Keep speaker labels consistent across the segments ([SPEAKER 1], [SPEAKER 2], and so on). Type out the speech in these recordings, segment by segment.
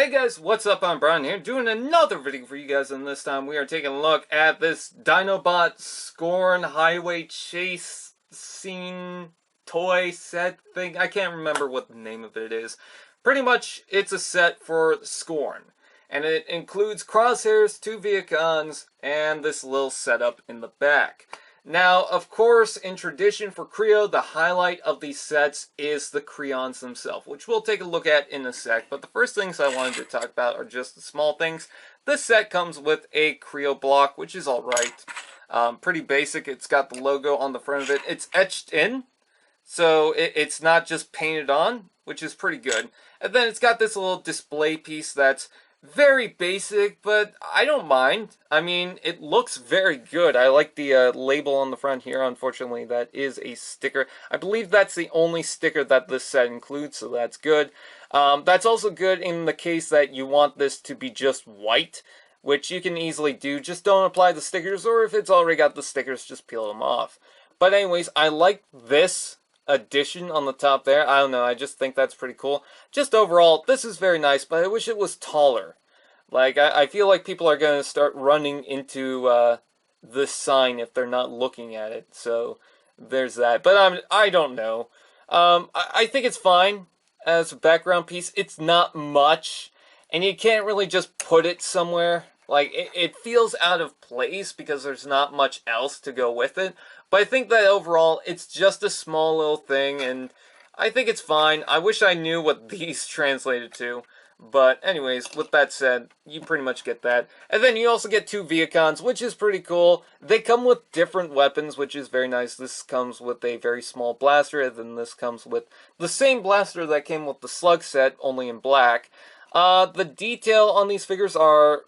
[SPEAKER 1] Hey guys, what's up? I'm Brian here, doing another video for you guys, and this time we are taking a look at this Dinobot Scorn Highway Chase Scene toy set thing. I can't remember what the name of it is. Pretty much, it's a set for Scorn, and it includes Crosshairs, 2 Vehicons, and this little setup in the back. Now, of course, in tradition for Kre-O, the highlight of these sets is the Kreons themselves, which we'll take a look at in a sec. But the first things I wanted to talk about are just the small things. This set comes with a Kre-O block, which is alright. Pretty basic. It's got the logo on the front of it. It's etched in, so it's not just painted on, which is pretty good. And then it's got this little display piece that's very basic, but I don't mind. I mean, it looks very good. I like the label on the front here. Unfortunately, that is a sticker. I believe that's the only sticker that this set includes, so that's good. That's also good in the case that you want this to be just white, which you can easily do. Just don't apply the stickers, or if it's already got the stickers, just peel them off. But anyways, I like this addition on the top there. I don't know, I just think that's pretty cool. Just overall, this is very nice, but I wish it was taller. Like, I feel like people are going to start running into this sign if they're not looking at it, so there's that. But I don't know. I think it's fine as a background piece. It's not much, and you can't really just put it somewhere. Like, it feels out of place because there's not much else to go with it. But I think that overall, it's just a small little thing, and I think it's fine. I wish I knew what these translated to. But anyways, with that said, you pretty much get that. And then you also get 2 Vehicons, which is pretty cool. They come with different weapons, which is very nice. This comes with a very small blaster, and then this comes with the same blaster that came with the Slug set, only in black. The detail on these figures are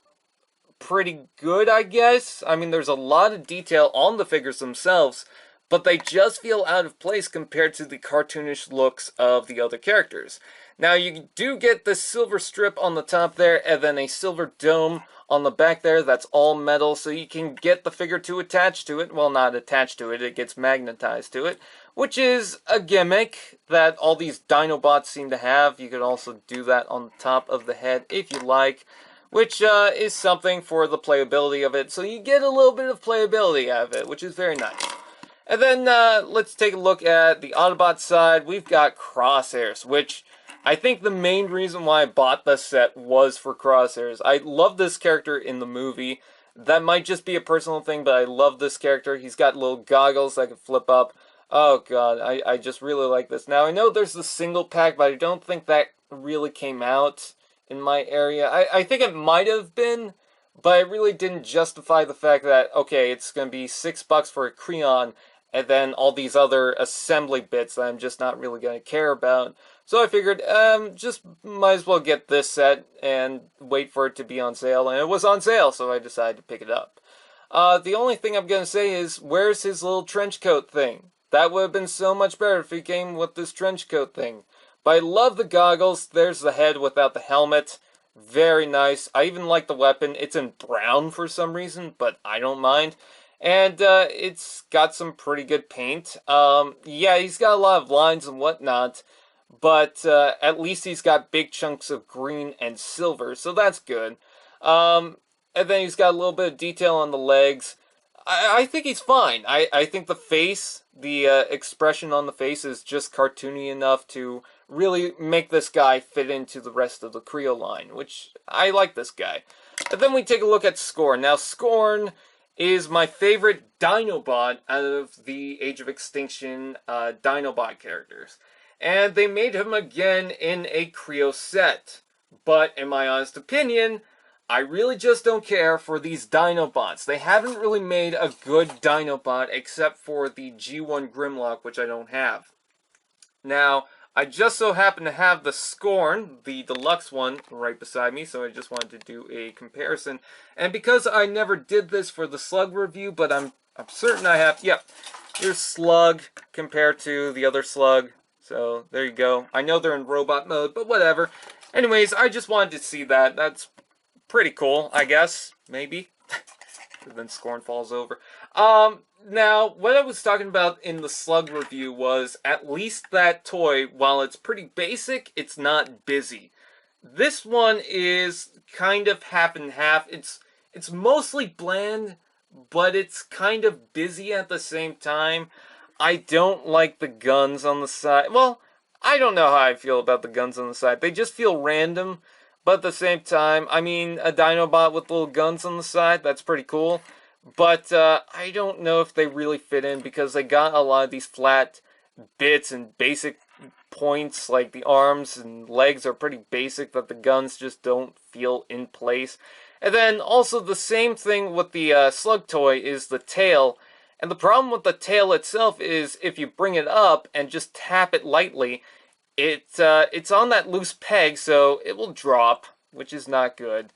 [SPEAKER 1] pretty good, I guess. I mean, there's a lot of detail on the figures themselves, but they just feel out of place compared to the cartoonish looks of the other characters. Now, you do get this silver strip on the top there, and then a silver dome on the back there that's all metal, so you can get the figure to attach to it. Well, not attached to it, it gets magnetized to it, which is a gimmick that all these Dinobots seem to have. You could also do that on the top of the head if you like, which is something for the playability of it, so you get a little bit of playability out of it, which is very nice. And then let's take a look at the Autobot side. We've got Crosshairs, which I think the main reason why I bought this set was for Crosshairs. I love this character in the movie. That might just be a personal thing, but I love this character. He's got little goggles that can flip up. Oh god, I just really like this. Now, I know there's the single pack, but I don't think that really came out in my area. I think it might have been, but it really didn't justify the fact that, okay, it's going to be $6 for a Kreon, and then all these other assembly bits that I'm just not really going to care about. So I figured, just might as well get this set and wait for it to be on sale, and it was on sale, so I decided to pick it up. The only thing I'm going to say is, where's his little trench coat thing? That would have been so much better if he came with this trench coat thing. But I love the goggles. There's the head without the helmet. Very nice. I even like the weapon. It's in brown for some reason, but I don't mind. And it's got some pretty good paint. Yeah, he's got a lot of lines and whatnot, but at least he's got big chunks of green and silver, so that's good. And then he's got a little bit of detail on the legs. I think he's fine. I think the face, the expression on the face is just cartoony enough to really make this guy fit into the rest of the Kre-O line, which I like this guy. And then we take a look at Scorn. Now, Scorn is my favorite Dinobot out of the Age of Extinction Dinobot characters. And they made him again in a Kre-O set. But in my honest opinion, I really just don't care for these Dinobots. They haven't really made a good Dinobot except for the G1 Grimlock, which I don't have. Now, I just so happen to have the Scorn, the deluxe one, right beside me, so I just wanted to do a comparison. And because I never did this for the Slug review, but I'm certain I have, yep, here's Slug compared to the other Slug. So, there you go. I know they're in robot mode, but whatever. Anyways, I just wanted to see that. That's pretty cool, I guess. Maybe. Then Scorn falls over. Now, what I was talking about in the Slug review was at least that toy, while it's pretty basic, it's not busy. This one is kind of half and half. It's mostly bland, but it's kind of busy at the same time. I don't like the guns on the side. Well, I don't know how I feel about the guns on the side. They just feel random, but at the same time, I mean, a Dinobot with little guns on the side, that's pretty cool. But I don't know if they really fit in because they got a lot of these flat bits and basic points, like the arms and legs are pretty basic, that the guns just don't feel in place. And then also the same thing with the slug toy is the tail. And the problem with the tail itself is if you bring it up and just tap it lightly, it's on that loose peg, so it will drop, which is not good.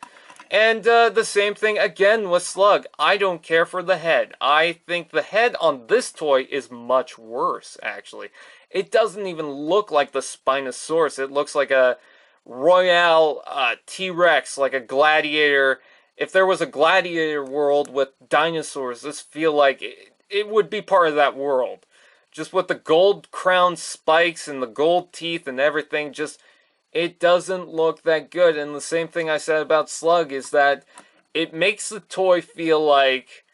[SPEAKER 1] And the same thing again with Slug. I don't care for the head. I think the head on this toy is much worse, actually. It doesn't even look like the Spinosaurus. It looks like a Royale T-Rex, like a gladiator. If there was a gladiator world with dinosaurs, this feel like it would be part of that world. Just with the gold crown spikes and the gold teeth and everything, just it doesn't look that good. And the same thing I said about Slug is that it makes the toy feel like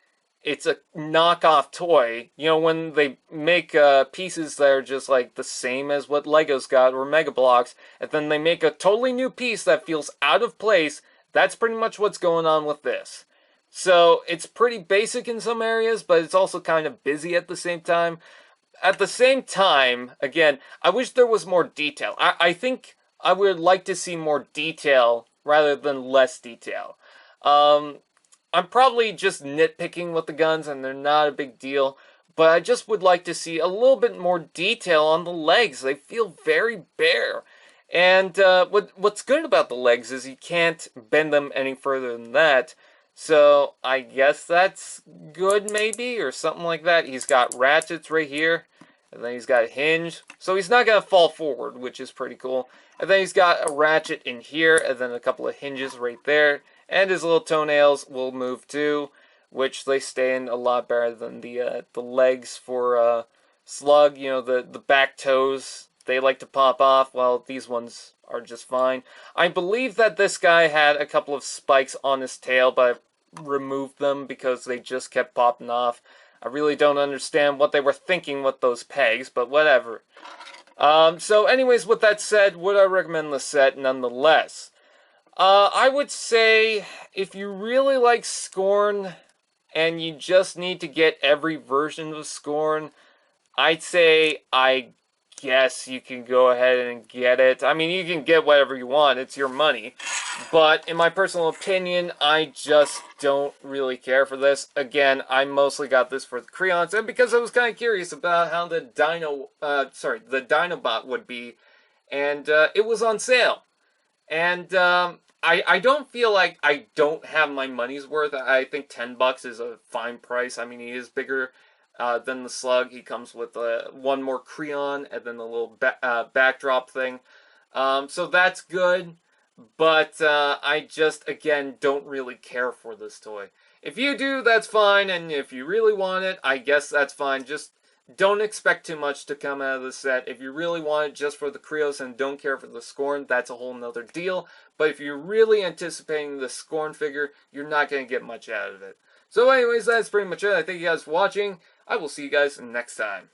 [SPEAKER 1] it's a knockoff toy. You know, when they make pieces that are just like the same as what Lego's got or Mega Bloks, and then they make a totally new piece that feels out of place, that's pretty much what's going on with this. So it's pretty basic in some areas, but it's also kind of busy at the same time. At the same time, again, I wish there was more detail. I think I would like to see more detail rather than less detail. I'm probably just nitpicking with the guns and they're not a big deal, but I just would like to see a little bit more detail on the legs. They feel very bare. And what's good about the legs is you can't bend them any further than that. So I guess that's good maybe, or something like that. He's got ratchets right here, and then he's got a hinge. So he's not going to fall forward, which is pretty cool. And then he's got a ratchet in here, and then a couple of hinges right there. And his little toenails will move too, which they stay in a lot better than the legs for Slug. You know, the back toes, they like to pop off, while these ones are just fine. I believe that this guy had a couple of spikes on his tail, but I removed them because they just kept popping off. I really don't understand what they were thinking with those pegs, but whatever. So anyways, with that said, would I recommend the set nonetheless? I would say if you really like Scorn and you just need to get every version of Scorn, I'd say I guess you can go ahead and get it. I mean, you can get whatever you want. It's your money. But in my personal opinion, I just don't really care for this. Again, I mostly got this for the Kreons, and because I was kind of curious about how the the Dinobot would be, and it was on sale. And I don't feel like I don't have my money's worth. I think $10 is a fine price. I mean, he is bigger than the Slug. He comes with one more Kreon and then the little backdrop thing. So that's good. But I just, again, don't really care for this toy. If you do, that's fine. And if you really want it, I guess that's fine. Just don't expect too much to come out of the set. If you really want it just for the Kreos and don't care for the Scorn, that's a whole nother deal. But if you're really anticipating the Scorn figure, you're not going to get much out of it. So anyways, that's pretty much it. I thank you guys for watching. I will see you guys next time.